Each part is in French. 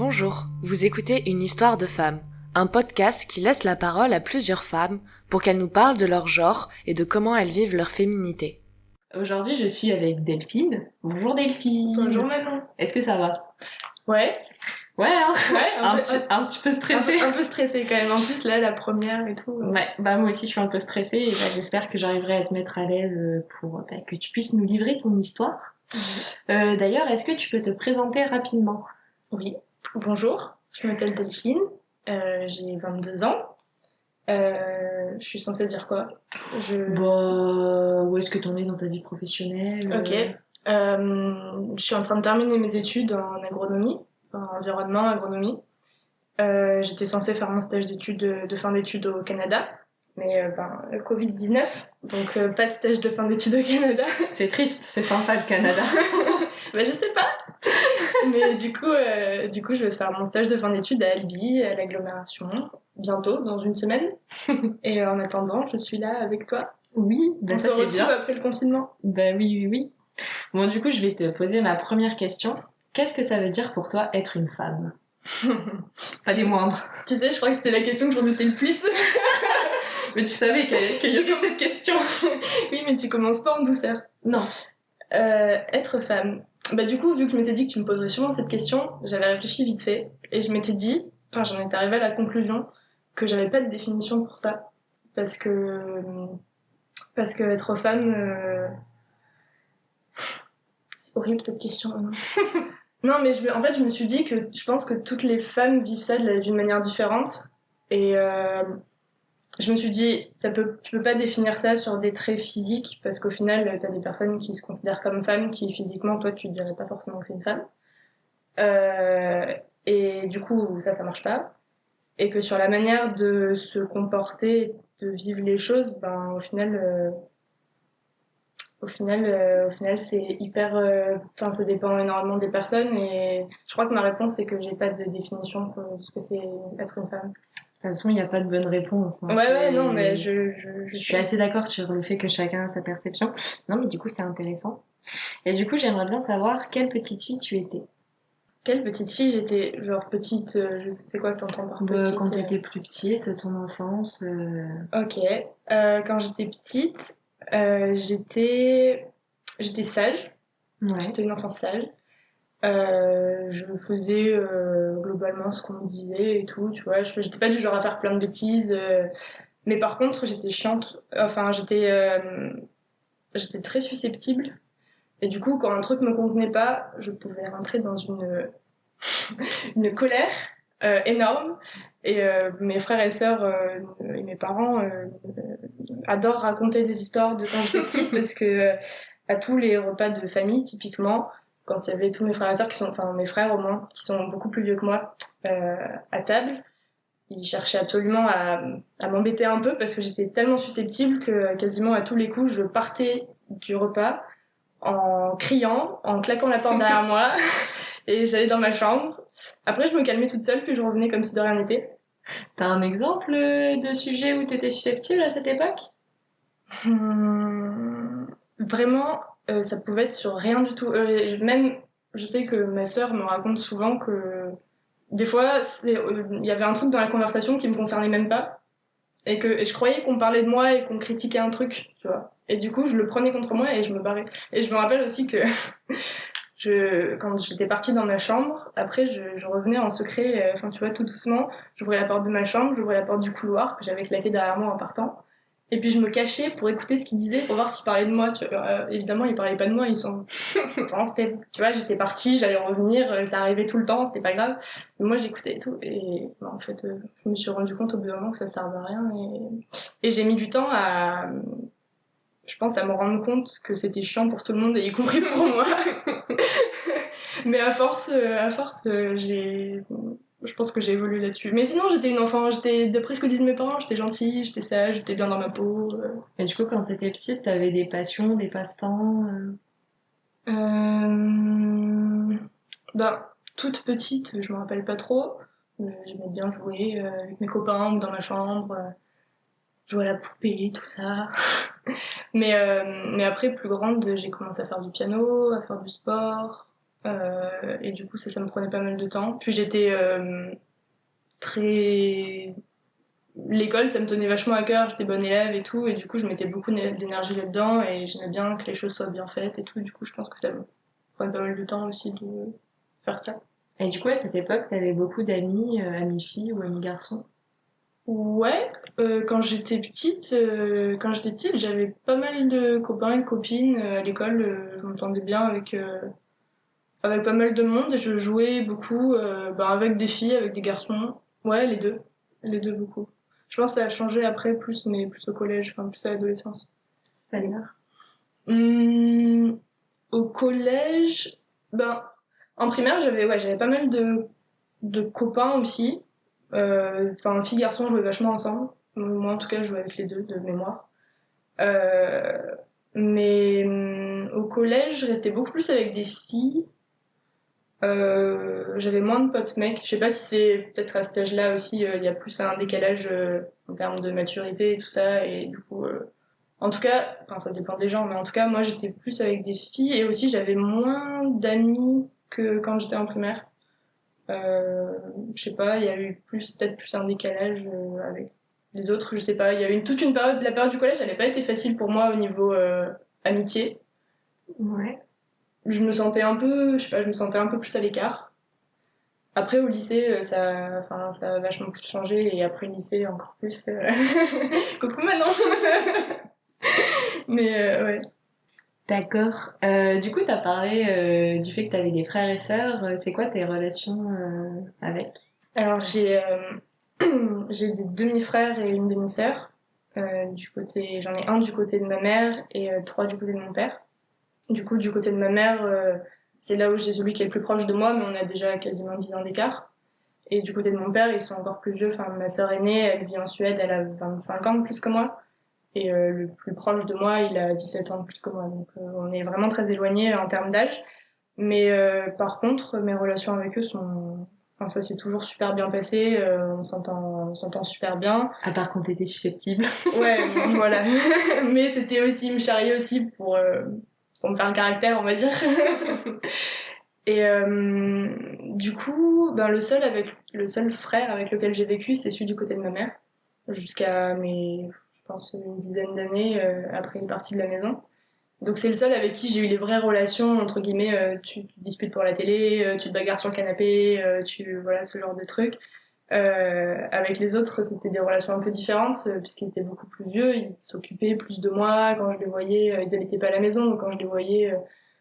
Bonjour, vous écoutez Une histoire de femme, un podcast qui laisse la parole à plusieurs femmes pour qu'elles nous parlent de leur genre et de comment elles vivent leur féminité. Aujourd'hui, je suis avec Delphine. Bonjour Delphine. Bonjour Manon. Est-ce que ça va? Ouais. Ouais, hein. Ouais, un petit peu stressée. Un peu stressée quand même. En plus, là, la première et tout. Ouais, bah moi aussi je suis un peu stressée et bah, j'espère que j'arriverai à te mettre à l'aise pour que tu puisses nous livrer ton histoire. D'ailleurs, est-ce que tu peux te présenter rapidement? Oui. Bonjour, je m'appelle Delphine. J'ai 22 ans. Je suis censée dire quoi? Bah, où est-ce que t'en es dans ta vie professionnelle? Ok. Je suis en train de terminer mes études en agronomie, en environnement, agronomie. J'étais censée faire mon stage d'études de fin d'études au Canada, mais Covid-19, donc pas de stage de fin d'études au Canada. C'est triste, c'est sympa le Canada. Bah, je sais pas. Mais du coup, je vais faire mon stage de fin d'études à Albi, à l'agglomération, bientôt, dans une semaine. Et en attendant, je suis là avec toi. Oui, bah On ça se c'est retrouve bien. après le confinement. Bah oui. Bon, du coup, je vais te poser ma première question. Qu'est-ce que ça veut dire pour toi être une femme? Pas des moindres. Tu sais, je crois que c'était la question que j'en doutais le plus. Mais tu savais qu'il y avait cette question. Oui, mais tu commences pas en douceur. Non. Être femme. Bah du coup, vu que je m'étais dit que tu me poserais sûrement cette question, j'avais réfléchi vite fait et je m'étais dit, enfin j'en étais arrivée à la conclusion que j'avais pas de définition pour ça parce que être femme, c'est horrible cette question. Non, non mais en fait je me suis dit que je pense que toutes les femmes vivent ça d'une manière différente et je me suis dit, tu peux pas définir ça sur des traits physiques, parce qu'au final, t'as des personnes qui se considèrent comme femmes, qui physiquement, toi, tu dirais pas forcément que c'est une femme. Et du coup, ça marche pas. Et que sur la manière de se comporter, de vivre les choses, ben, au final, c'est hyper, enfin, ça dépend énormément des personnes. Et je crois que ma réponse, c'est que j'ai pas de définition pour ce que c'est être une femme. De toute façon, il n'y a pas de bonne réponse. Hein. Ouais, non, mais je suis assez d'accord sur le fait que chacun a sa perception. Non, mais du coup, c'est intéressant. Et du coup, j'aimerais bien savoir quelle petite fille tu étais. Quelle petite fille j'étais? Genre petite, je sais quoi que t'entends par petite. Quand t'étais plus petite, ton enfance. Ok. Quand j'étais petite, j'étais sage. Ouais. J'étais une enfant sage. Je faisais globalement ce qu'on me disait et tout, tu vois. J'étais pas du genre à faire plein de bêtises. Mais par contre, j'étais chiante. Enfin, j'étais très susceptible. Et du coup, quand un truc me convenait pas, je pouvais rentrer dans une colère énorme. Et mes frères et sœurs et mes parents adorent raconter des histoires de quand j'étais petite parce que à tous les repas de famille, typiquement, quand il y avait tous mes frères et sœurs enfin mes frères au moins, qui sont beaucoup plus vieux que moi, à table, ils cherchaient absolument à m'embêter un peu parce que j'étais tellement susceptible que quasiment à tous les coups, je partais du repas en criant, en claquant la porte derrière moi, et j'allais dans ma chambre. Après, je me calmais toute seule, puis je revenais comme si de rien n'était. T'as un exemple de sujet où t'étais susceptible à cette époque? Vraiment, ça pouvait être sur rien du tout. Même, je sais que ma sœur me raconte souvent que des fois, il y avait un truc dans la conversation qui me concernait même pas, et je croyais qu'on parlait de moi et qu'on critiquait un truc, tu vois. Et du coup, je le prenais contre moi et je me barrais. Et je me rappelle aussi que quand j'étais partie dans ma chambre, après, je revenais en secret, enfin, tu vois, tout doucement. J'ouvrais la porte de ma chambre, j'ouvrais la porte du couloir que j'avais claqué derrière moi en partant. Et puis je me cachais pour écouter ce qu'ils disaient, pour voir s'ils parlaient de moi. Tu vois. Évidemment, ils parlaient pas de moi, ils sont. Enfin, tu vois, j'étais partie, j'allais revenir, ça arrivait tout le temps, c'était pas grave. Mais moi, j'écoutais et tout. Et bah, en fait, je me suis rendu compte au bout d'un moment que ça servait à rien. Et j'ai mis du temps je pense, à me rendre compte que c'était chiant pour tout le monde, y compris pour moi. Mais à force, je pense que j'ai évolué là-dessus. Mais sinon, j'étais une enfant, d'après ce que disent mes parents, j'étais gentille, j'étais sage, j'étais bien dans ma peau. Et du coup, quand t'étais petite, t'avais des passions, des passe-temps Ben, toute petite, je me rappelle pas trop. J'aimais bien jouer avec mes copains ou dans ma chambre, jouer à la poupée, tout ça. Mais après, plus grande, j'ai commencé à faire du piano, à faire du sport, Et du coup, ça me prenait pas mal de temps. Puis j'étais très... L'école, ça me tenait vachement à cœur, j'étais bonne élève et tout, et du coup, je mettais beaucoup d'énergie là-dedans, et j'aimais bien que les choses soient bien faites et tout. Du coup, je pense que ça me prenait pas mal de temps aussi de faire ça. Et du coup, à cette époque, t'avais beaucoup d'amis, amis filles ou amis garçons? Ouais, quand j'étais petite, j'avais pas mal de copains et de copines à l'école. Je m'entendais bien avec pas mal de monde et je jouais beaucoup avec des filles, avec des garçons. Ouais, les deux beaucoup. Je pense que ça a changé après plus, mais plus au collège, enfin plus à l'adolescence. C'est-à-dire? Hum, Au collège, ben en primaire, j'avais pas mal de copains aussi. Enfin, filles, garçons jouaient vachement ensemble. Moi, en tout cas, je jouais avec les deux de mémoire. Euh, mais au collège, je restais beaucoup plus avec des filles. J'avais moins de potes mecs. Je sais pas si c'est peut-être à cet âge-là aussi, il y a plus un décalage en termes de maturité et tout ça. Et du coup, en tout cas, enfin, ça dépend des gens, mais en tout cas, moi, j'étais plus avec des filles et aussi j'avais moins d'amis que quand j'étais en primaire. Euh, je sais pas, il y a eu peut-être plus un décalage avec les autres, je sais pas. Il y a eu toute une période, la période du collège, elle n'a pas été facile pour moi au niveau amitié. Ouais. Je me sentais un peu plus à l'écart. Après, au lycée, ça a vachement plus changé, et après le lycée, encore plus. Coucou Manon! Mais ouais. D'accord. Du coup, t'as parlé du fait que t'avais des frères et sœurs. C'est quoi tes relations avec? Alors, j'ai des demi-frères et une demi-sœur. J'en ai un du côté de ma mère et trois du côté de mon père. Du coup, du côté de ma mère, c'est là où j'ai celui qui est le plus proche de moi, mais on a déjà quasiment 10 ans d'écart. Et du côté de mon père, ils sont encore plus vieux. Enfin, ma sœur aînée, elle vit en Suède, elle a 25 ans de plus que moi. Et le plus proche de moi, il a 17 ans de plus que moi. Donc on est vraiment très éloignés en termes d'âge. Mais par contre, mes relations avec eux sont... Enfin, ça s'est toujours super bien passé. On s'entend super bien. À part quand t'étais susceptible. Ouais, voilà. Mais c'était aussi, il me charriait aussi pour me faire un caractère, on va dire. Et du coup, le seul frère avec lequel j'ai vécu, c'est celui du côté de ma mère, jusqu'à je pense, une dizaine d'années après une partie de la maison. Donc c'est le seul avec qui j'ai eu les vraies relations, entre guillemets, tu te disputes pour la télé, tu te bagarres sur le canapé, voilà, ce genre de trucs. Avec les autres, c'était des relations un peu différentes, puisqu'ils étaient beaucoup plus vieux, ils s'occupaient plus de moi quand je les voyais, ils n'habitaient pas à la maison, donc quand je les voyais,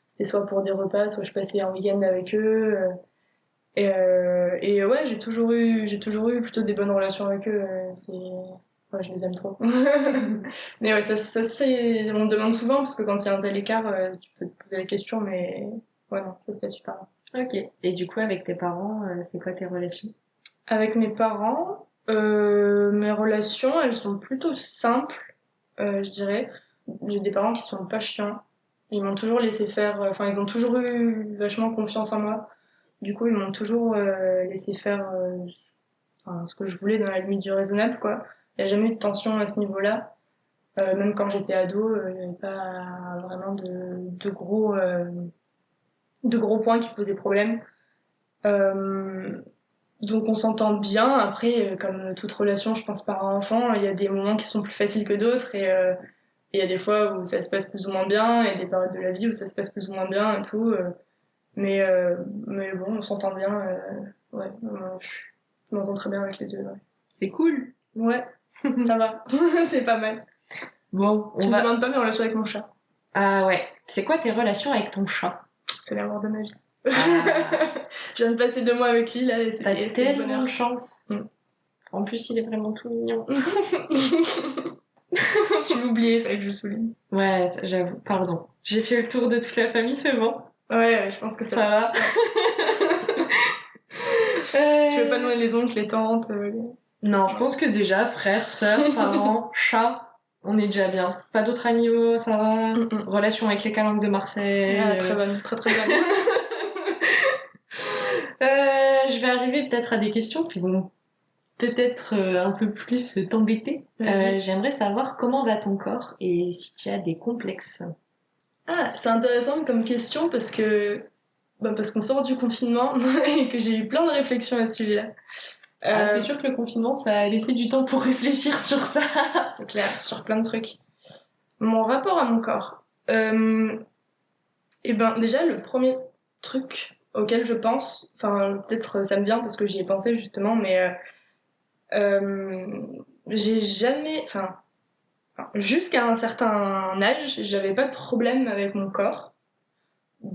c'était soit pour des repas, soit je passais un week-end avec eux. Et ouais, j'ai toujours eu plutôt des bonnes relations avec eux. Ouais, je les aime trop. Mais ouais, on me demande souvent, parce que quand il y a un tel écart, tu peux te poser la question, mais ouais, non, ça se fait super bien. Ok. Et du coup, avec tes parents, c'est quoi tes relations? Avec mes parents, mes relations, elles sont plutôt simples, je dirais. J'ai des parents qui sont pas chiants. Ils m'ont toujours laissé faire, enfin, ils ont toujours eu vachement confiance en moi. Du coup, ils m'ont toujours laissé faire enfin, ce que je voulais dans la limite du raisonnable, quoi. Il n'y a jamais eu de tension à ce niveau-là. Même quand j'étais ado, il n'y avait pas vraiment de gros points qui posaient problème. Euh, donc on s'entend bien. Après, comme toute relation, je pense parent-enfant, il y a des moments qui sont plus faciles que d'autres et il y a des fois où ça se passe plus ou moins bien et des périodes de la vie où ça se passe plus ou moins bien et tout. Mais bon, on s'entend bien. Ouais, je m'entends très bien avec les deux. Ouais, C'est cool. ouais, ça va. C'est pas mal. Bon, Tu me demandes pas mes relations avec mon chat. Ah ouais. C'est quoi tes relations avec ton chat? C'est l'amour de ma vie. Ah. Je viens de passer 2 mois avec lui là et T'as c'était le tellement bonheur. de chance. Mm. En plus, il est vraiment tout mignon. Tu l'oubliais, fallait que je le souligne. Ouais, j'avoue, pardon. J'ai fait le tour de toute la famille, c'est bon? Ouais, je pense que Ça va. Tu veux pas demander les oncles, les tantes Non, je pense que déjà, frères, sœurs, parents, chat, on est déjà bien. Pas d'autres animaux, ça va. Relation avec les calanques de Marseille. Ah, très bonne, très très bonne. Je vais arriver peut-être à des questions qui vont peut-être un peu plus t'embêter. J'aimerais savoir comment va ton corps et si tu as des complexes. Ah, c'est intéressant comme question parce que parce qu'on sort du confinement et que j'ai eu plein de réflexions à ce sujet-là. C'est sûr que le confinement, ça a laissé du temps pour réfléchir sur ça. C'est clair, sur plein de trucs. Mon rapport à mon corps. Et ben déjà, le premier truc auquel je pense, enfin peut-être ça me vient parce que j'y ai pensé justement, mais j'ai jamais, enfin jusqu'à un certain âge, j'avais pas de problème avec mon corps.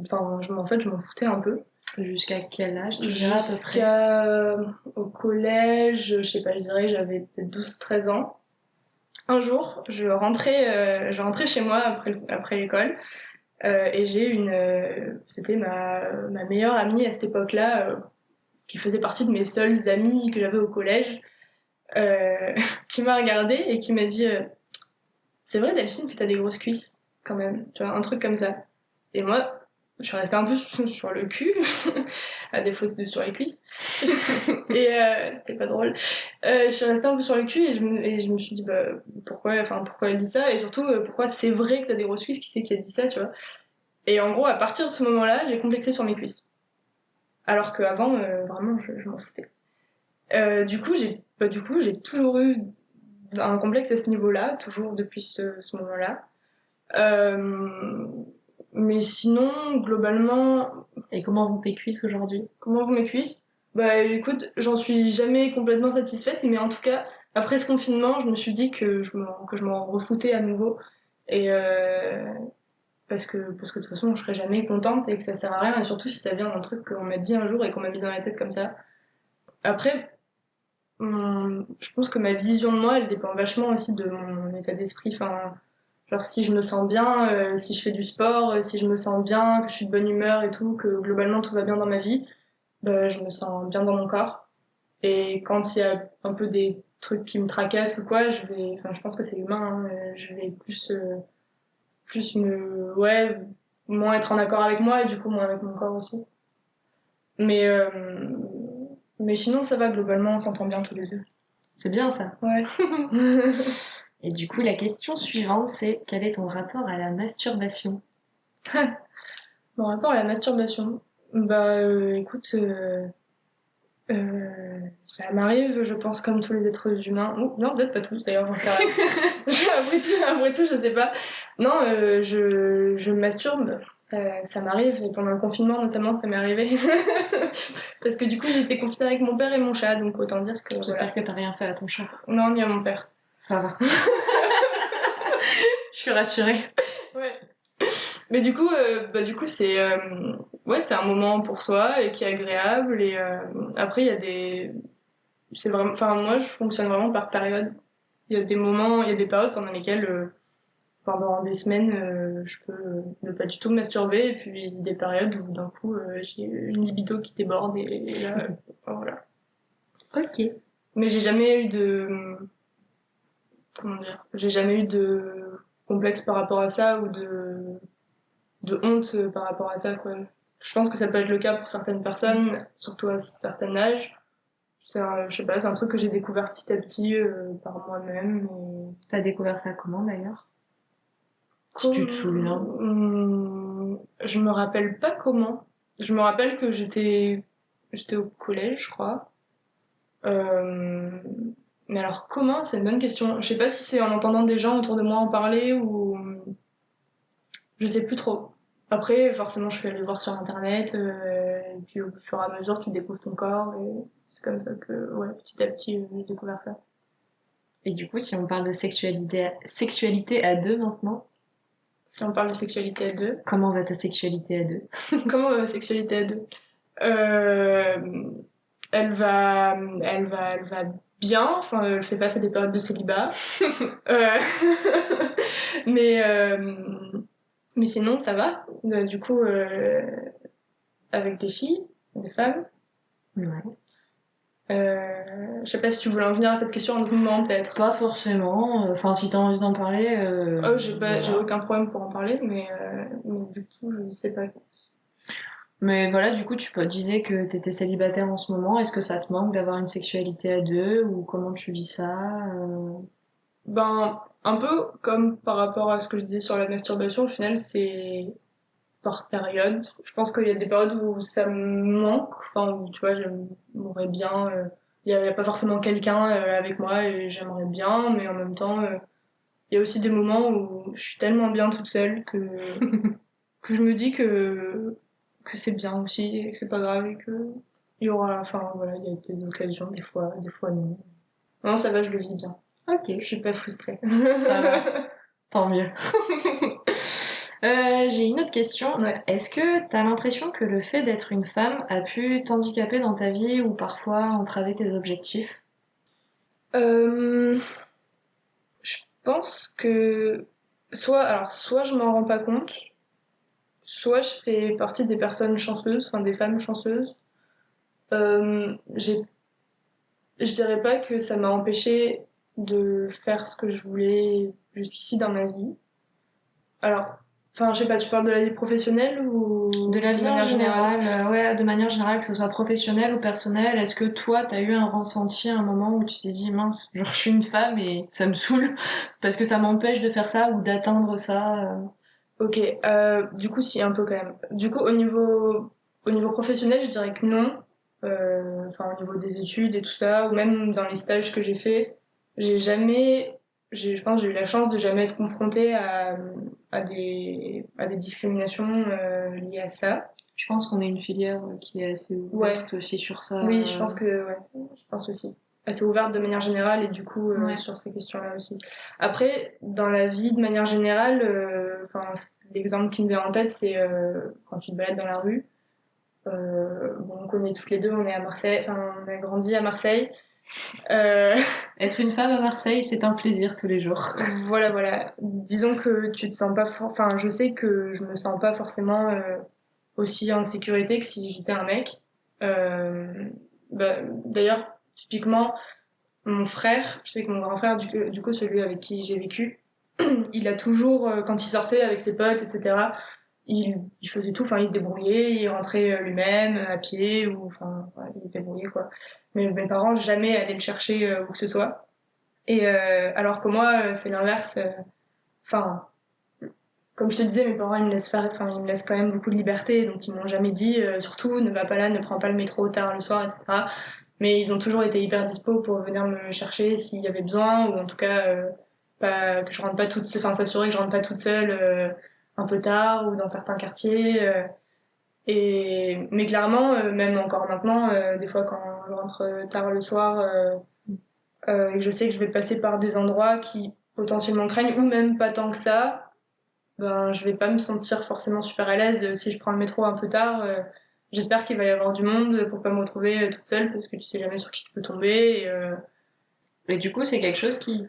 Enfin, en fait, je m'en foutais un peu. Jusqu'à quel âge, tu dirais à peu près? Jusqu'à au collège, je sais pas, je dirais j'avais peut-être 12-13 ans. Un jour, je rentrais chez moi après l'école et c'était ma meilleure amie à cette époque-là, qui faisait partie de mes seules amies que j'avais au collège, qui m'a regardée et qui m'a dit c'est vrai Delphine que t'as des grosses cuisses quand même, tu vois, un truc comme ça. Et moi, je suis restée un peu sur le cul, à défaut de sur les cuisses. Et c'était pas drôle. Je suis restée un peu sur le cul et je me suis dit pourquoi elle dit ça et surtout pourquoi c'est vrai que t'as des grosses cuisses, qui c'est qui a dit ça, tu vois. Et en gros, à partir de ce moment-là, j'ai complexé sur mes cuisses. Alors qu'avant, vraiment, je m'en foutais. Du coup, j'ai toujours eu un complexe à ce niveau-là, toujours depuis ce moment-là. Mais sinon, globalement. Et comment vont tes cuisses aujourd'hui? Comment vont mes cuisses? Bah écoute, j'en suis jamais complètement satisfaite, mais en tout cas, après ce confinement, je me suis dit que je m'en refoutais à nouveau. Et parce que de toute façon, je serai jamais contente et que ça sert à rien, et surtout si ça vient d'un truc qu'on m'a dit un jour et qu'on m'a mis dans la tête comme ça. Après, je pense que ma vision de moi, elle dépend vachement aussi de mon état d'esprit. Enfin, genre si je me sens bien, si je fais du sport, si je me sens bien, que je suis de bonne humeur et tout, que globalement tout va bien dans ma vie, bah, je me sens bien dans mon corps. Et quand il y a un peu des trucs qui me tracassent ou quoi, enfin, je pense que c'est humain, hein, je vais plus ouais, moins être en accord avec moi et du coup moins avec mon corps aussi. Mais, euh, mais sinon, ça va, globalement, on s'entend bien tous les deux. C'est bien ça. Ouais. Et du coup, la question suivante, c'est quel est ton rapport à la masturbation? Mon rapport à la masturbation. Bah, écoute, ça m'arrive, je pense, comme tous les êtres humains. Oh, non, peut-être pas tous d'ailleurs, j'en sais rien. Après tout, je sais pas. Non, je me masturbe. Ça m'arrive, et pendant le confinement notamment, ça m'est arrivé. Parce que du coup, j'étais confinée avec mon père et mon chat, donc autant dire que. J'espère que t'as rien fait à ton chat. Non, ni à mon père. Ça va. Je suis rassurée. Ouais. Mais du coup, c'est ouais, c'est un moment pour soi et qui est agréable. Et après, il y a c'est vraiment, enfin, moi, je fonctionne vraiment par période. Il y a des moments, il y a des périodes pendant lesquelles, pendant des semaines, je peux ne pas du tout me masturber. Et puis des périodes où d'un coup, j'ai une libido qui déborde et là, voilà. Ok. Mais j'ai jamais eu comment dire, j'ai jamais eu de complexe par rapport à ça ou de honte par rapport à ça, quoi. Je pense que ça peut être le cas pour certaines personnes, surtout à un certain âge. Je sais pas, c'est un truc que j'ai découvert petit à petit par moi-même. T'as découvert ça comment d'ailleurs? Si tu te souviens. Je me rappelle pas comment. Je me rappelle que j'étais au collège, je crois. Mais alors comment? C'est une bonne question. Je sais pas si c'est en entendant des gens autour de moi en parler ou je sais plus trop. Après, forcément, je suis allée voir sur internet, et puis au fur et à mesure, tu découvres ton corps, et c'est comme ça que, ouais, petit à petit, j'ai découvert ça. Et du coup, si on parle de sexualité à deux maintenant, Si on parle de sexualité à deux, comment va ta sexualité à deux? comment va ma sexualité à deux? Euh, elle va bien, enfin, elle fait face à des périodes de célibat. Euh, mais, euh, mais sinon, ça va. Du coup, avec des filles, des femmes. Ouais. Je sais pas si tu voulais en venir à cette question à un autre moment, peut-être. Pas forcément. Enfin, si t'as envie d'en parler. J'ai Voilà. aucun problème pour en parler, mais du coup, je sais pas. Mais voilà, du coup, disais que t'étais célibataire en ce moment. Est-ce que ça te manque d'avoir une sexualité à deux ou comment tu vis ça? Ben, un peu comme par rapport à ce que je disais sur la masturbation, au final, par période. Je pense qu'il y a des périodes où ça me manque, enfin, où, tu vois, j'aimerais bien, il y a pas forcément quelqu'un avec moi et j'aimerais bien, mais en même temps, il y a aussi des moments où je suis tellement bien toute seule que je me dis que c'est bien aussi et que c'est pas grave et que il y aura, enfin voilà, il y a des occasions, des fois non. Non, ça va, je le vis bien. Ok, Je suis pas frustrée. ça va. Tant mieux. J'ai une autre question. Ouais. Est-ce que tu as l'impression que le fait d'être une femme a pu t'handicaper dans ta vie ou parfois entraver tes objectifs? Euh, je pense que soit je m'en rends pas compte, soit je fais partie des personnes chanceuses, enfin des femmes chanceuses. J'ai Je dirais pas que ça m'a empêché de faire ce que je voulais jusqu'ici dans ma vie. Alors, enfin, je sais pas, tu parles de la vie professionnelle ou De la vie en manière générale? général, ouais, de manière générale, que ce soit professionnel ou personnel, est-ce que toi, t'as eu un ressenti, un moment où tu t'es dit, mince, genre, je suis une femme et ça me saoule parce que ça m'empêche de faire ça ou d'atteindre ça? Ok, du coup, si, un peu quand même. Du coup, au niveau professionnel, je dirais que non. Enfin, au niveau des études et tout ça, ou même dans les stages que j'ai fait, j'ai jamais, je pense, que j'ai eu la chance de jamais être confrontée à des discriminations liées à ça. Je pense qu'on est une filière qui est assez Ouais, ouverte aussi sur ça. oui, je pense que, ouais, je pense aussi. Assez ouverte de manière générale et du coup Ouais. sur ces questions-là aussi. Après, dans la vie de manière générale, enfin, l'exemple qui me vient en tête, c'est quand tu te balades dans la rue. Bon, on connaît toutes les deux, on est à Marseille, enfin, on a grandi à Marseille. Euh, Être une femme à Marseille, c'est un plaisir tous les jours. voilà, voilà. Disons que tu te sens pas, enfin, je sais que je me sens pas forcément aussi en sécurité que si j'étais un mec. D'ailleurs, typiquement, mon frère, je sais que mon grand frère, du coup, celui avec qui j'ai vécu, il a toujours, quand il sortait avec ses potes, etc., il faisait tout, enfin, il se débrouillait, il rentrait lui-même, à pied, ou, enfin, voilà, il se débrouillait, quoi. Mais mes parents, jamais allaient le chercher où que ce soit. Et alors que moi, c'est l'inverse. Enfin, comme je te disais, mes parents, ils me laissent faire, enfin, ils me laissent quand même beaucoup de liberté, donc ils m'ont jamais dit, surtout, ne va pas là, ne prends pas le métro tard le soir, etc. Mais ils ont toujours été hyper dispo pour venir me chercher s'il y avait besoin, ou en tout cas, pas, que je rentre pas enfin, s'assurer que je rentre pas toute seule, un peu tard, ou dans certains quartiers. Mais clairement, même encore maintenant, des fois quand je rentre tard le soir, et que je sais que je vais passer par des endroits qui potentiellement craignent, ou même pas tant que ça, ben, je vais pas me sentir forcément super à l'aise si je prends le métro un peu tard. J'espère qu'il va y avoir du monde pour pas me retrouver toute seule parce que tu sais jamais sur qui tu peux tomber. Et du coup, c'est quelque chose qui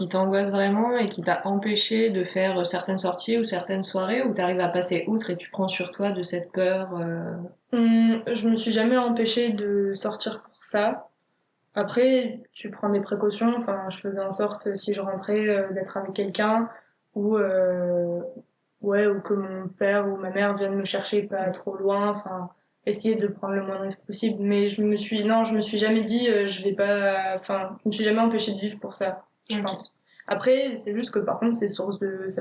t'angoisse vraiment et qui t'a empêché de faire certaines sorties ou certaines soirées où t'arrives à passer outre et tu prends sur toi de cette peur. Je me suis jamais empêchée de sortir pour ça. Après, tu prends des précautions. Enfin, je faisais en sorte, si je rentrais, d'être avec quelqu'un ou, ouais, ou que mon père ou ma mère viennent me chercher pas trop loin. Enfin, essayer de prendre le moins de risques possible. Mais non, je me suis jamais dit, je vais pas, enfin, je me suis jamais empêchée de vivre pour ça, je Ok. pense. Après, c'est juste que par contre, ça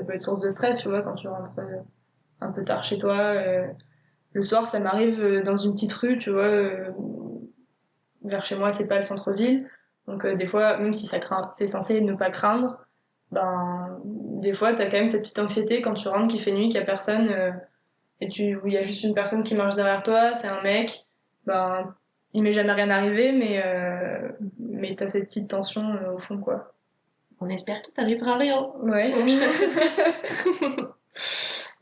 peut être source de stress, tu vois, quand tu rentres un peu tard chez toi. Le soir, ça m'arrive dans une petite rue, tu vois, vers chez moi, c'est pas le centre-ville. Donc des fois, même si ça craint, c'est censé ne pas craindre, ben des fois t'as quand même cette petite anxiété quand tu rentres qu'il fait nuit, qu'il y a personne où il y a juste une personne qui marche derrière toi, c'est un mec, ben il m'est jamais rien arrivé, mais t'as cette petite tension au fond quoi. On espère qu'il t'arrivera rien. Ouais. Sinon, je serais très triste.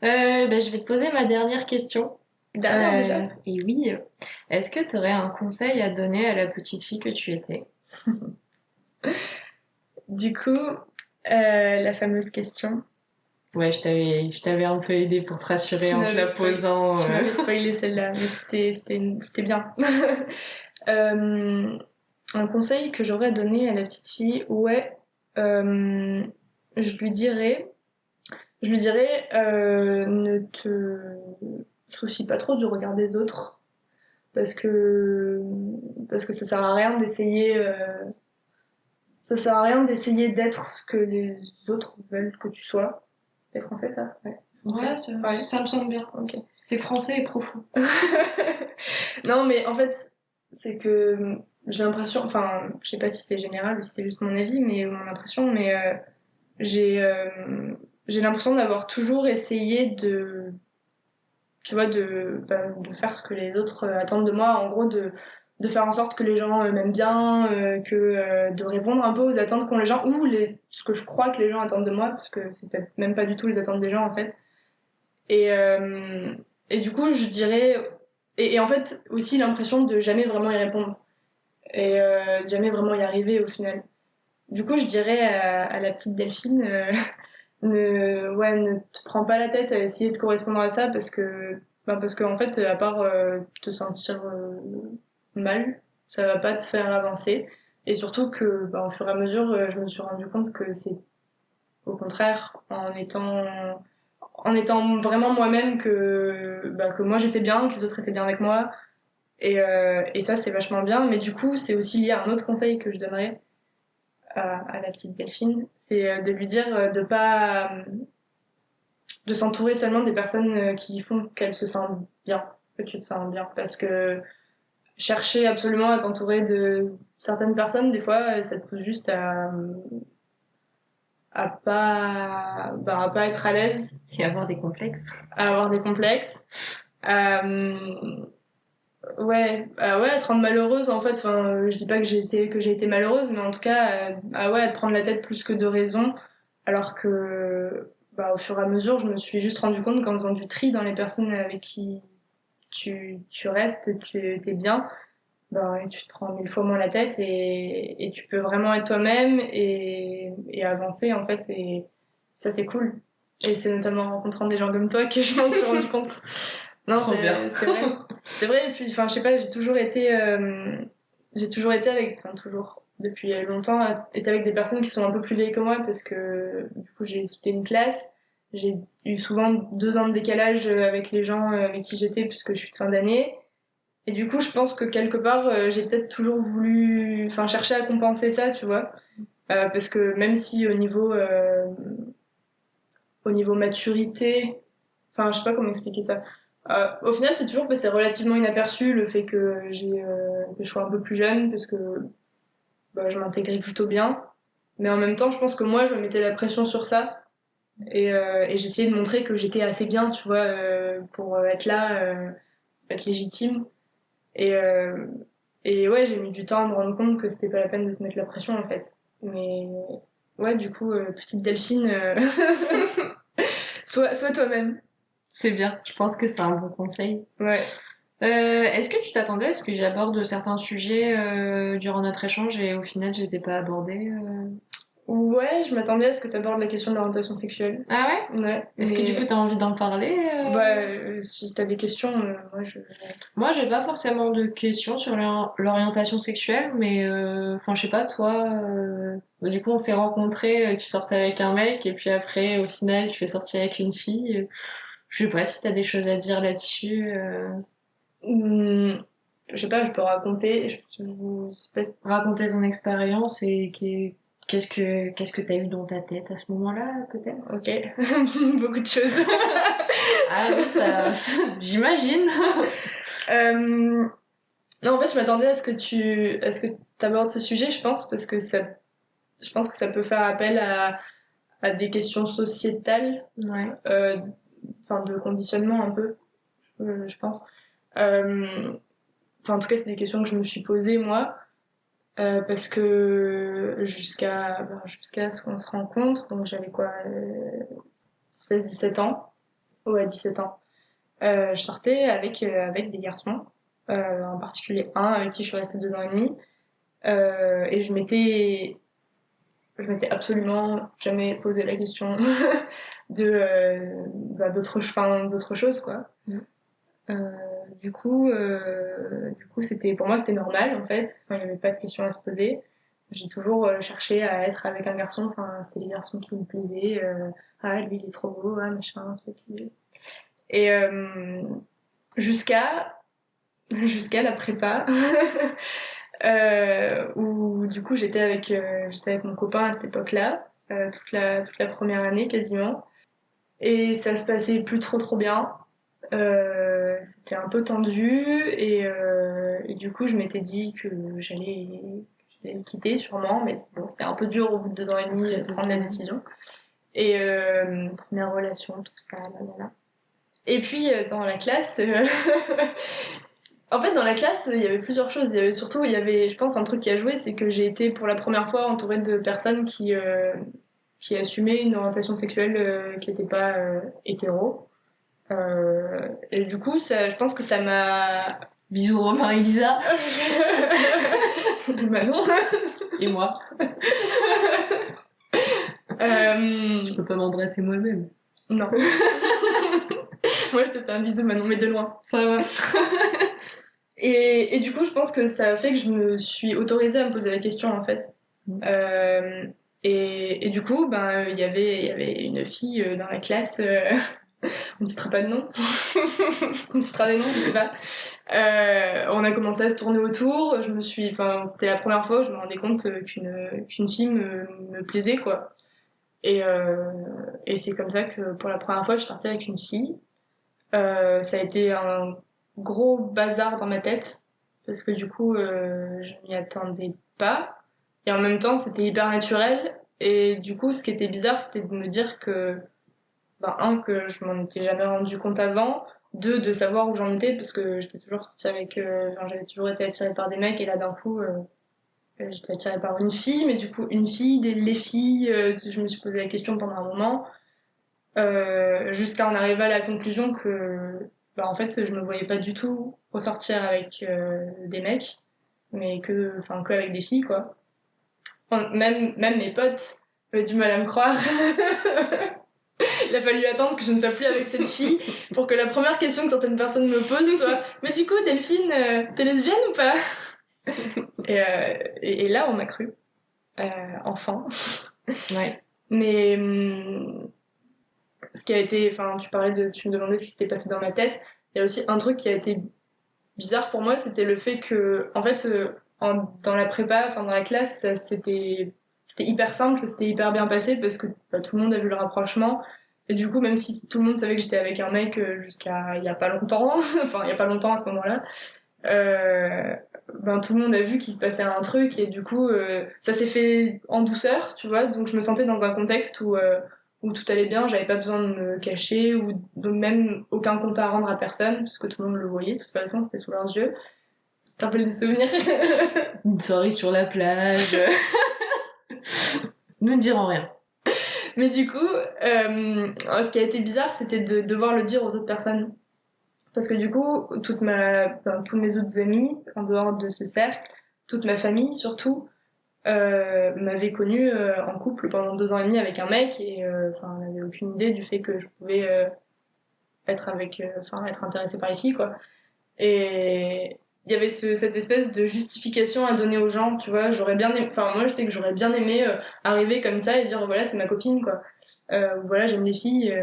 Je vais te poser ma dernière question. Dernière déjà. Et oui, est-ce que tu aurais un conseil à donner à la petite fille que tu étais? Du coup, la fameuse question. Ouais, je t'avais un peu aidé pour te rassurer en te la posant. Tu m'avais spoilé celle-là, mais c'était bien. Euh, un conseil que j'aurais donné à la petite fille, ouais, euh, je lui dirais, ne te soucie pas trop du regard des autres, parce que ça sert à rien d'essayer d'être ce que les autres veulent que tu sois. C'était français ça? Ouais. Ouais, ça me semble bien. Ok. C'était français et profond. Non, mais en fait, c'est que j'ai l'impression, enfin, je sais pas si c'est général ou si c'est juste mon avis, mais mon impression, mais j'ai j'ai l'impression d'avoir toujours essayé de, tu vois, de faire ce que les autres attendent de moi, en gros, de faire en sorte que les gens m'aiment bien, de répondre un peu aux attentes qu'ont les gens, ou ce que je crois que les gens attendent de moi, parce que c'est peut-être même pas du tout les attentes des gens, en fait. Et, euh, et du coup, je dirais. Et en fait, aussi l'impression de jamais vraiment y répondre. Et de jamais vraiment y arriver au final. Du coup, je dirais à la petite Delphine, ne te prends pas la tête à essayer de correspondre à ça parce que en fait, à part te sentir mal, ça va pas te faire avancer. Et surtout que, au fur et à mesure, je me suis rendu compte que c'est au contraire en étant vraiment moi-même que moi j'étais bien, que les autres étaient bien avec moi. Et ça, c'est vachement bien. Mais du coup, c'est aussi lié à un autre conseil que je donnerais à la petite Delphine. C'est de lui dire de s'entourer seulement des personnes qui font qu'elle se sent bien, que tu te sens bien. Parce que chercher absolument à t'entourer de certaines personnes, des fois, ça te pousse juste à pas être à l'aise. Et avoir des complexes. À avoir des complexes. Euh, ouais, à te rendre malheureuse en fait. Enfin, je dis pas que j'ai été malheureuse, mais en tout cas, à te prendre la tête plus que de raison. Alors que, au fur et à mesure, je me suis juste rendu compte qu'en faisant du tri dans les personnes avec qui tu restes, tu t'es bien, tu te prends 1000 fois moins la tête et tu peux vraiment être toi-même et avancer en fait. Et ça, c'est cool. Et c'est notamment en rencontrant des gens comme toi que je m'en suis rendu compte. Non, Trop bien. c'est vrai. C'est vrai, et puis, enfin, je sais pas, j'ai toujours été avec, enfin, toujours, depuis longtemps, été avec des personnes qui sont un peu plus vieilles que moi, parce que, du coup, j'ai sauté une classe. J'ai eu souvent 2 ans de décalage avec les gens avec qui j'étais, puisque je suis de fin d'année. Et du coup, je pense que quelque part, j'ai peut-être toujours voulu, enfin, chercher à compenser ça, tu vois. Parce que même si au niveau maturité, enfin, je sais pas comment expliquer ça. Au final, c'est toujours passé relativement inaperçu le fait que je sois un peu plus jeune, parce que je m'intégrais plutôt bien. Mais en même temps, je pense que moi, je me mettais la pression sur ça. Et j'essayais de montrer que j'étais assez bien, tu vois, pour être là, être légitime. Et, euh, et ouais, j'ai mis du temps à me rendre compte que c'était pas la peine de se mettre la pression, en fait. Mais ouais, du coup, petite Delphine, sois toi-même. C'est bien. Je pense que c'est un bon conseil. Ouais. Est-ce que tu t'attendais à ce que j'aborde certains sujets durant notre échange et au final, je n'étais pas abordée Ouais, je m'attendais à ce que tu abordes la question de l'orientation sexuelle. Ah ouais? Ouais. Est-ce que du coup, t'as envie d'en parler Si t'as des questions, moi. Moi, j'ai pas forcément de questions sur l'orientation sexuelle, mais enfin, je sais pas, toi, du coup, on s'est rencontrés, tu sortais avec un mec, et puis après, au final, tu fais sortir avec une fille. Je sais pas si t'as des choses à dire là-dessus. Hmm, je sais pas, je peux raconter. Je sais pas Raconter ton expérience et qu'est-ce que t'as eu dans ta tête à ce moment-là, peut-être? Ok, beaucoup de choses. Ah oui, ça, j'imagine. Non, en fait, je m'attendais à ce que t'abordes ce sujet, je pense, parce que je pense que ça peut faire appel à des questions sociétales, Ouais. enfin de conditionnement un peu, je pense. Euh, Enfin, en tout cas, c'est des questions que je me suis posées moi, parce que jusqu'à ce qu'on se rencontre, donc j'avais quoi, 16-17 ans. Ouais, 17 ans. Je sortais avec des garçons, en particulier un avec qui je suis restée 2 ans et demi. Et je m'étais absolument jamais posé la question d'autre chose, quoi. Mm. Euh, du coup, pour moi, c'était normal, en fait. Enfin, il n'y avait pas de question à se poser. J'ai toujours cherché à être avec un garçon. Enfin, c'était les garçons qui me plaisaient. Ah, lui, il est trop beau, ah, machin, truc. Et jusqu'à jusqu'à la prépa, où du coup j'étais avec mon copain à cette époque-là, toute la première année quasiment. Et ça se passait plus trop bien. C'était un peu tendu et du coup je m'étais dit que j'allais le quitter sûrement, mais bon, c'était un peu dur au bout de 2 ans et demi de prendre la décision. Et première relation, tout ça, là. Et puis dans la classe, en fait dans la classe il y avait plusieurs choses. Il y avait, je pense, un truc qui a joué, c'est que j'ai été pour la première fois entourée de personnes qui assumaient une orientation sexuelle qui n'était pas hétéro. Et du coup, je pense que ça m'a. Bisous Romain et Lisa. Manon. Et moi. Je peux pas m'embrasser moi-même. Non. Moi, je te fais un bisou, Manon, mais de loin. Ça va. Et du coup, je pense que ça a fait que je me suis autorisée à me poser la question, en fait. Et du coup, ben, il y avait une fille dans la classe. On ne citera pas de nom. On citera des noms, je sais pas. On a commencé à se tourner autour. C'était la première fois où je me rendais compte qu'une fille me plaisait, quoi. Et c'est comme ça que pour la première fois, je suis sortie avec une fille. Ça a été un gros bazar dans ma tête parce que du coup, je m'y attendais pas. Et en même temps, c'était hyper naturel. Et du coup, ce qui était bizarre, c'était de me dire que que je m'en étais jamais rendu compte avant, deux, de savoir où j'en étais, parce que j'étais toujours sortie avec, j'avais toujours été attirée par des mecs, et là d'un coup, j'étais attirée par une fille, mais du coup, une fille, les filles, je me suis posé la question pendant un moment, jusqu'à en arriver à la conclusion que, en fait, je me voyais pas du tout ressortir avec des mecs, mais que avec des filles, quoi. Même mes potes avaient du mal à me croire. Il a fallu attendre que je ne sois plus avec cette fille pour que la première question que certaines personnes me posent soit mais du coup Delphine, t'es lesbienne ou pas? Et là on m'a cru, enfin. Ouais. Mais ce qui a été, tu me demandais ce qui s'était passé dans ma tête. Il y a aussi un truc qui a été bizarre pour moi, c'était le fait que en fait dans la prépa, dans la classe, c'était hyper simple, ça s'était hyper bien passé parce que tout le monde a vu le rapprochement. Et du coup, même si tout le monde savait que j'étais avec un mec jusqu'à il y a pas longtemps, il y a pas longtemps à ce moment-là, tout le monde a vu qu'il se passait un truc et du coup, ça s'est fait en douceur, tu vois. Donc je me sentais dans un contexte où tout allait bien, j'avais pas besoin de me cacher ou de même aucun compte à rendre à personne parce que tout le monde le voyait. De toute façon, c'était sous leurs yeux. T'as un peu des souvenirs. Une soirée sur la plage. Nous ne dirons rien. Mais du coup, ce qui a été bizarre, c'était de devoir le dire aux autres personnes. Parce que du coup, tous mes autres amis, en dehors de ce cercle, toute ma famille surtout, m'avaient connue en couple pendant 2 ans et demi avec un mec et n'avait aucune idée du fait que je pouvais être intéressée par les filles, quoi. Et il y avait cette espèce de justification à donner aux gens, tu vois. Moi, je sais que j'aurais bien aimé arriver comme ça et dire, voilà, c'est ma copine, quoi. Voilà, j'aime les filles.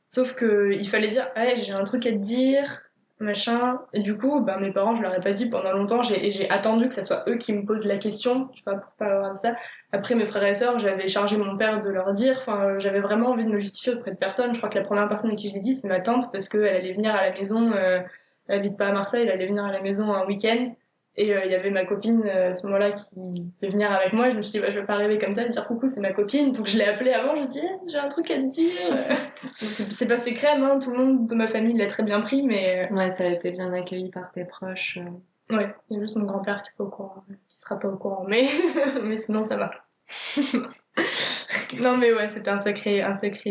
Sauf que il fallait dire, ouais, j'ai un truc à te dire, machin. Et du coup, mes parents, je leur ai pas dit pendant longtemps. J'ai attendu que ce soit eux qui me posent la question, tu vois, pour pas avoir ça. Après, mes frères et sœurs, j'avais chargé mon père de leur dire. J'avais vraiment envie de me justifier auprès de personne. Je crois que la première personne à qui je l'ai dit, c'est ma tante, parce qu'elle allait venir à la maison. Elle habite pas à Marseille, elle allait venir à la maison un week-end. Et il y avait ma copine à ce moment-là qui devait venir avec moi. Je me suis dit, je vais pas arriver comme ça, lui dire coucou, c'est ma copine. Donc je l'ai appelée avant, je lui ai dit, j'ai un truc à te dire. C'est passé crème, hein, tout le monde de ma famille l'a très bien pris, mais. Ouais, ça a été bien accueilli par tes proches. Ouais, il y a juste mon grand-père qui est pas au courant, qui sera pas au courant, mais, mais sinon ça va. Non, mais ouais, c'était un sacré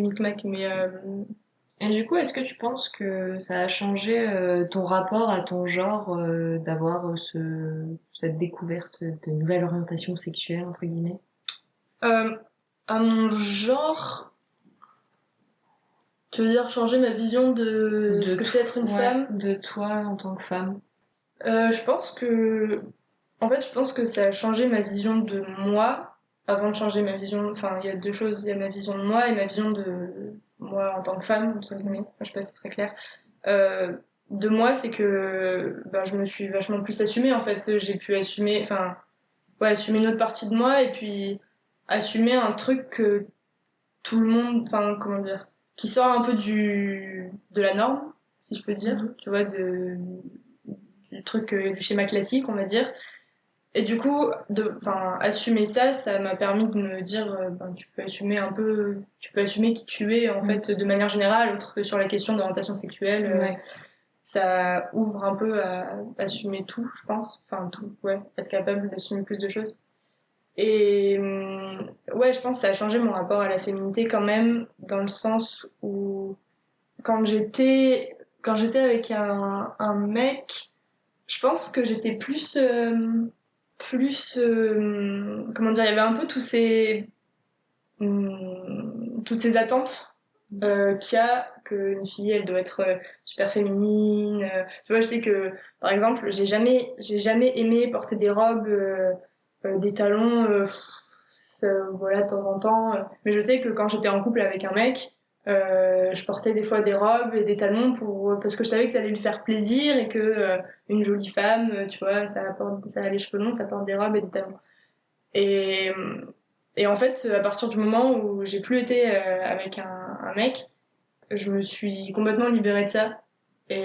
micmac, mais. Et du coup, est-ce que tu penses que ça a changé ton rapport à ton genre d'avoir cette découverte de nouvelle orientation sexuelle, entre guillemets? À mon genre, tu veux dire changer ma vision de ce que c'est être une femme? De toi en tant que femme. Je pense que. En fait, je pense que ça a changé ma vision de moi avant de changer ma vision. Enfin, il y a deux choses. Il y a ma vision de moi et ma vision de moi en tant que femme, entre guillemets. Enfin, je sais pas si c'est très clair. De moi, c'est que je me suis vachement plus assumée, en fait. J'ai pu assumer. Enfin, ouais, assumer une autre partie de moi et puis assumer un truc que tout le monde. Enfin, comment dire? qui sort un peu de la norme, si je peux dire, tu vois, du truc, du schéma classique, on va dire. Et du coup, assumer ça, ça m'a permis de me dire, tu peux assumer qui tu es, en fait, de manière générale, autre que sur la question d'orientation sexuelle. Ça ouvre un peu à assumer tout, je pense. Enfin, tout, ouais, être capable d'assumer plus de choses. Et ouais, je pense que ça a changé mon rapport à la féminité quand même, dans le sens où quand j'étais avec un mec, je pense que j'étais comment dire, il y avait un peu toutes ces attentes qu'il y a qu'une fille, elle doit être super féminine. Tu vois, je sais que, par exemple, j'ai jamais aimé porter des robes, des talons, voilà, de temps en temps. Mais je sais que quand j'étais en couple avec un mec, je portais des fois des robes et des talons parce que je savais que ça allait lui faire plaisir et que une jolie femme, tu vois, ça a les cheveux longs, ça porte des robes et des talons. Et, et en fait, à partir du moment où j'ai plus été avec un mec, je me suis complètement libérée de ça. Et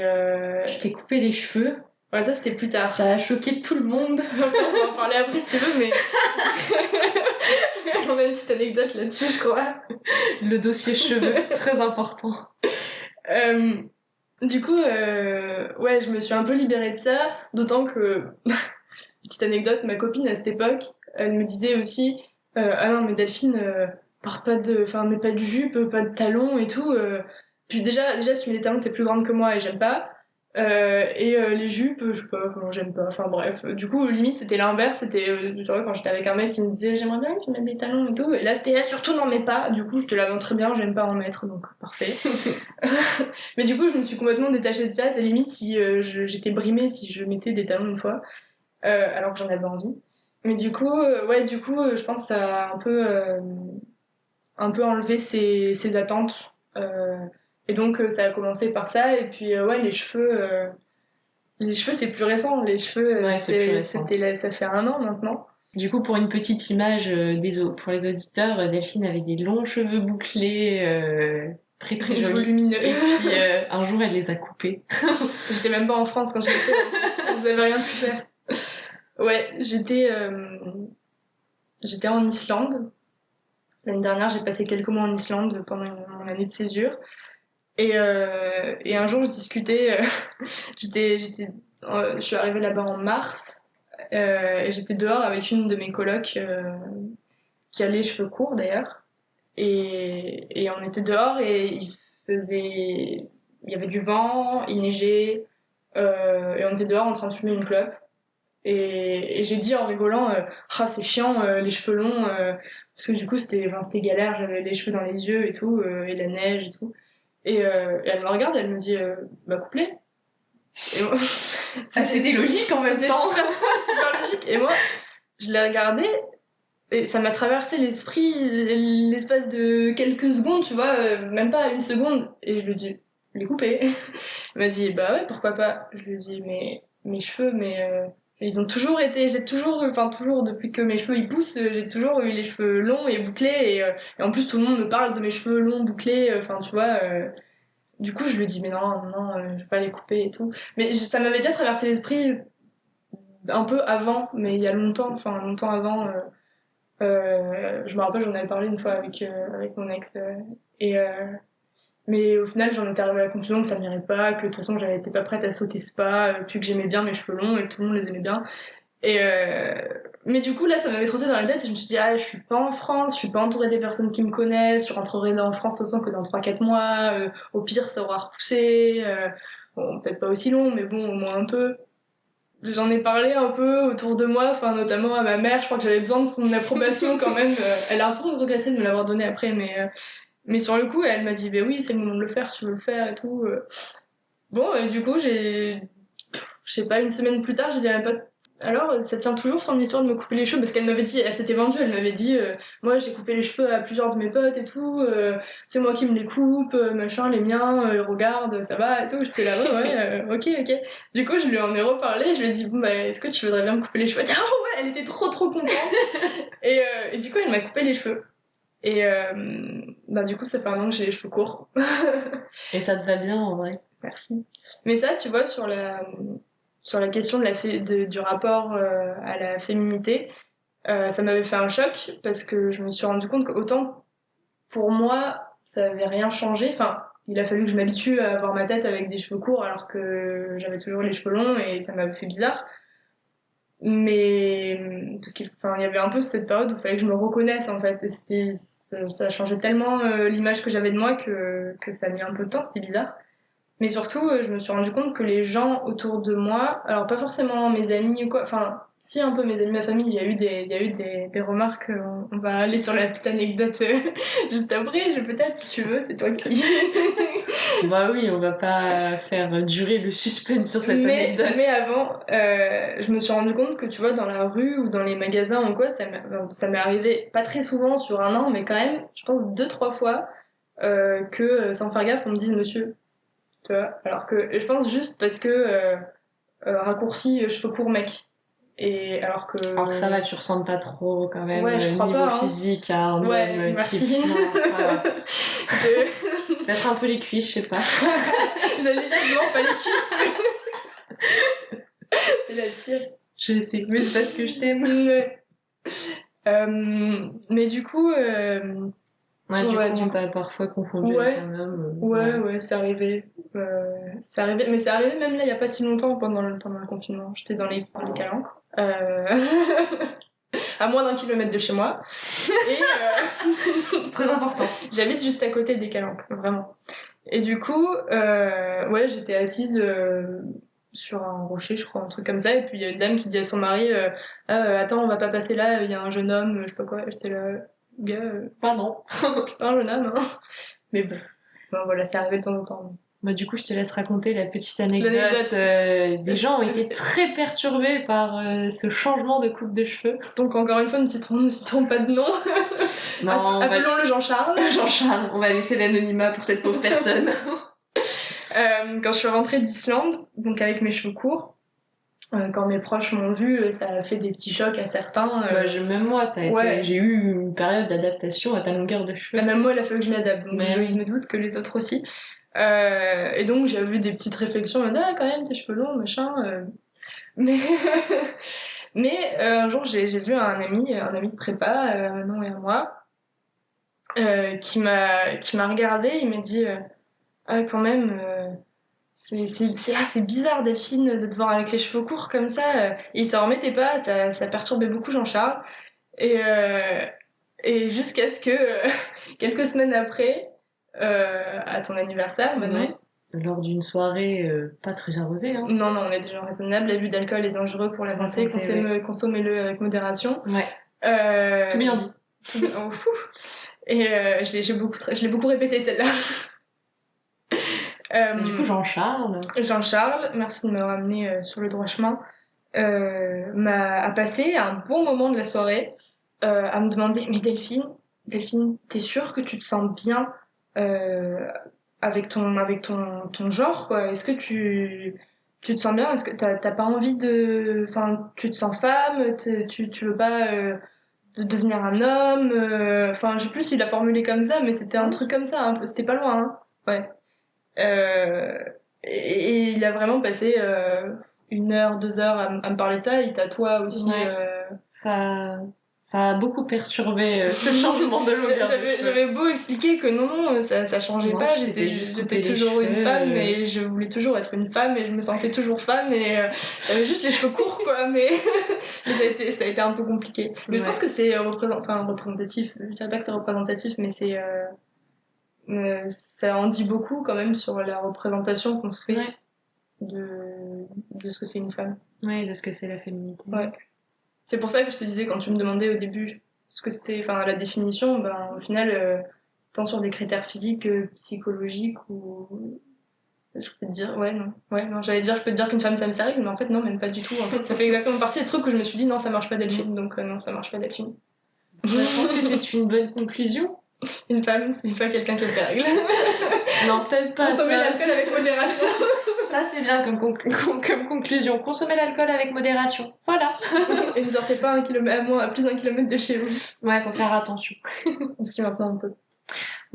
Je t'ai coupé les cheveux. Ouais, ça c'était plus tard. Ça a choqué tout le monde. On va en parler après si tu veux, mais on a une petite anecdote là-dessus, je crois. Le dossier cheveux, très important. Du coup, ouais, je me suis un peu libérée de ça, d'autant que, petite anecdote, ma copine à cette époque, elle me disait aussi, ah non mais Delphine, porte pas mets pas de jupe, pas de talons et tout. Puis déjà si tu mets des talons, t'es plus grande que moi et j'aime pas. Les jupes, je sais pas, j'aime pas. Enfin bref, du coup limite c'était l'inverse, c'était tu vois, quand j'étais avec un mec qui me disait j'aimerais bien que tu mettes des talons et tout, et là c'était surtout n'en mets pas. Du coup je te l'avais très bien, j'aime pas en mettre, donc parfait. Mais du coup je me suis complètement détachée de ça, c'est limite si j'étais brimée si je mettais des talons une fois, alors que j'en avais envie. Mais du coup, je pense que ça a un peu enlevé ses attentes. Et donc, ça a commencé par ça. Et puis, ouais, les cheveux, c'est plus récent. Les cheveux, Ouais, c'est plus récent. Ça fait 1 an maintenant. Du coup, pour une petite image pour les auditeurs, Delphine avait des longs cheveux bouclés, très très jolis. Volumineux. Et puis, un jour, elle les a coupés. J'étais même pas en France quand je l'ai fait. Vous avez rien pu faire. Ouais, j'étais en Islande. L'année dernière, j'ai passé quelques mois en Islande pendant mon année de césure. Et un jour, je discutais. Je suis arrivée là-bas en mars. Et j'étais dehors avec une de mes colocs qui a les cheveux courts d'ailleurs. Et on était dehors et il y avait du vent, il neigeait. Et on était dehors en train de fumer une clope. Et j'ai dit en rigolant, ah c'est chiant les cheveux longs, parce que du coup c'était galère, j'avais les cheveux dans les yeux et tout, et la neige et tout. Et elle me regarde, elle me dit, bah coupe-les. Et moi, c'était logique en même c'était temps. super logique. Et moi, je l'ai regardé, et ça m'a traversé l'esprit l'espace de quelques secondes, tu vois, même pas 1 seconde. Et je lui ai dit, les couper. Elle m'a dit, bah ouais, pourquoi pas. Je lui ai dit, mais mes cheveux, ils ont toujours été, toujours depuis que mes cheveux ils poussent, j'ai toujours eu les cheveux longs et bouclés. Et en plus, tout le monde me parle de mes cheveux longs, bouclés, enfin, tu vois. Du coup, je lui ai dit, mais non, je vais pas les couper et tout. Mais ça m'avait déjà traversé l'esprit un peu avant, mais il y a longtemps, enfin, longtemps avant. Je me rappelle, j'en avais parlé une fois avec mon ex. Et, mais au final, j'en étais arrivée à la conclusion que ça m'irait pas, que de toute façon, j'avais été pas prête à sauter ce pas, puis que j'aimais bien mes cheveux longs et que tout le monde les aimait bien. Et mais du coup, là, ça m'avait trotté dans la tête et je me suis dit, ah, je suis pas en France, je suis pas entourée des personnes qui me connaissent, je rentrerai en France de toute façon que dans 3-4 mois, au pire, ça aura repoussé, bon, peut-être pas aussi long, mais bon, au moins un peu. J'en ai parlé un peu autour de moi, enfin, notamment à ma mère, je crois que j'avais besoin de son approbation quand même. Elle a un peu regretté de me l'avoir donné après, mais sur le coup, elle m'a dit, bah oui, c'est le moment de le faire, tu veux le faire et tout. Bon, du coup, je sais pas, 1 semaine plus tard, je dirais pas. Alors, ça tient toujours son histoire de me couper les cheveux, parce qu'elle m'avait dit, elle s'était vendue, elle m'avait dit, moi j'ai coupé les cheveux à plusieurs de mes potes et tout, c'est moi qui me les coupe, machin, les miens, regarde, ça va et tout. J'étais là, ouais, ok. Du coup, je lui en ai reparlé, je lui ai dit, bon, bah, est-ce que tu voudrais bien me couper les cheveux? Elle a dit, ah ouais, elle était trop contente. Et du coup, elle m'a coupé les cheveux. Et Bah, du coup, ça fait un an que j'ai les cheveux courts. Et ça te va bien en vrai? Merci. Mais ça, tu vois, sur la question du rapport à la féminité, ça m'avait fait un choc parce que je me suis rendu compte qu'autant pour moi, ça n'avait rien changé. Enfin, il a fallu que je m'habitue à avoir ma tête avec des cheveux courts alors que j'avais toujours les cheveux longs et ça m'avait fait bizarre. Mais parce il y avait un peu cette période où il fallait que je me reconnaisse en fait. Et ça changeait tellement l'image que j'avais de moi que ça a mis un peu de temps, c'était bizarre. Mais surtout, je me suis rendu compte que les gens autour de moi, alors pas forcément mes amis ou quoi, enfin, si un peu mes amis, ma famille, il y a eu des remarques. On va aller sur la petite anecdote juste après, peut-être, si tu veux, c'est toi qui. Bah oui, on va pas faire durer le suspense sur cette anecdote. Mais avant, je me suis rendu compte que tu vois, dans la rue ou dans les magasins ou quoi, ça m'est arrivé pas très souvent sur un an, mais quand même, je pense 2-3 fois que sans faire gaffe, on me dise monsieur. Tu vois, alors que je pense juste parce que raccourci cheveux courts mec. Et alors que. Alors que ça va, tu ressembles pas trop quand même Ouais, je crois niveau pas, hein. physique à un Ouais, homme merci. type. Non, ça va. Peut-être un peu les cuisses, je sais pas. J'allais dire non, pas les cuisses. C'est la pire. Je sais, mais c'est parce que je t'aime. Ouais. Mais du coup. Ouais, du Ouais, coup, on t'a parfois confondu Ouais. avec un homme. Ouais, c'est arrivé. C'est arrivé. Mais c'est arrivé même là, il y a pas si longtemps pendant le confinement. J'étais dans les calanques. À moins d'1 kilomètre de chez moi. Et Très important. j'habite juste à côté des calanques, vraiment. Et du coup, ouais, j'étais assise sur un rocher, je crois, un truc comme ça. Et puis il y a une dame qui dit à son mari attends, on va pas passer là, il y a un jeune homme, je sais pas quoi. J'étais là, gars, Pardon. je suis pas un jeune homme, hein. Mais bon, voilà, c'est arrivé de temps en temps. Bah, du coup, je te laisse raconter la petite anecdote. L'anecdote. Des gens ont été très perturbés par ce changement de coupe de cheveux. Donc encore une fois, ne citerons pas de nom. Non, Appelons-le Jean-Charles. Jean-Charles, on va laisser l'anonymat pour cette pauvre personne. Quand je suis rentrée d'Islande, donc avec mes cheveux courts, quand mes proches m'ont vu, ça a fait des petits chocs à certains. Même moi, ça a été... j'ai eu une période d'adaptation à ta longueur de cheveux. Même moi, il a fallu que je m'adapte, donc je me doute que les autres aussi. Et donc j'ai eu des petites réflexions, quand même, tes cheveux longs, machin. Mais, un jour, j'ai vu un ami de prépa, Manon et à moi, qui m'a regardé, il m'a dit ah, quand même, c'est bizarre, Delphine, de te voir avec les cheveux courts comme ça. Et il s'en remettait pas, ça perturbait beaucoup Jean-Charles. Et jusqu'à ce que, quelques semaines après, à ton anniversaire, Manon. Lors d'une soirée pas très arrosée. Hein. Non, on est des gens raisonnables. L'abus d'alcool est dangereux pour la santé. Consommez-le avec modération. Ouais. Tout bien dit. Oh, et je l'ai beaucoup répété celle-là. Du coup, Jean-Charles, merci de me ramener sur le droit chemin, a passé un bon moment de la soirée à me demander mais Delphine, t'es sûre que tu te sens bien avec ton genre, quoi? Est-ce que tu te sens bien? Est-ce que t'as pas envie de... Enfin, tu te sens femme? Tu veux pas de devenir un homme? Enfin, je sais plus s'il a formulé comme ça, mais c'était un truc comme ça, un peu. C'était pas loin, hein. Ouais. Et il a vraiment passé 1 heure, 2 heures à me parler de ça. Il tatoua aussi. Ça a beaucoup perturbé ce changement de longueur. J'avais beau expliquer que non, ça changeait pas. J'étais toujours une femme et je voulais toujours être une femme et je me sentais toujours femme et j'avais juste les cheveux courts, quoi. Mais ça a été un peu compliqué. Mais je pense que c'est représentatif. Je dirais pas que c'est représentatif, mais ça en dit beaucoup quand même sur la représentation qu'on se fait de ce que c'est une femme. Ouais, de ce que c'est la féminité. Ouais. C'est pour ça que je te disais, quand tu me demandais au début ce que c'était, la définition, au final, tant sur des critères physiques que psychologiques ou. Je peux te dire, non, j'allais dire, je peux te dire qu'une femme ça me sert, mais en fait, non, même pas du tout. En fait, ça fait exactement partie des trucs où je me suis dit, non, ça marche pas Delphine, donc non, ça marche pas Delphine. Je pense que c'est une bonne conclusion. Une femme, c'est pas quelqu'un qui a des règles. Non, peut-être pas. Consommer l'alcool avec modération. Ça, c'est bien comme conclusion. Consommer l'alcool avec modération. Voilà. Et ne sortez pas à plus d'1 kilomètre de chez vous. Ouais, faut faire attention. Si maintenant on peut.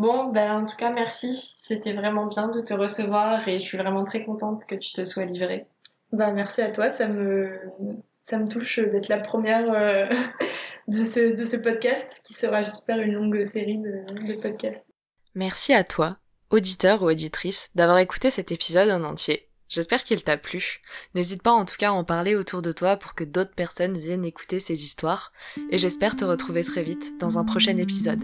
Bon, en tout cas, merci. C'était vraiment bien de te recevoir et je suis vraiment très contente que tu te sois livrée. Bah, merci à toi, ça me touche d'être la première de ce podcast, qui sera, j'espère, une longue série de podcasts. Merci à toi, auditeur ou auditrice, d'avoir écouté cet épisode en entier. J'espère qu'il t'a plu. N'hésite pas en tout cas à en parler autour de toi pour que d'autres personnes viennent écouter ces histoires, et j'espère te retrouver très vite dans un prochain épisode.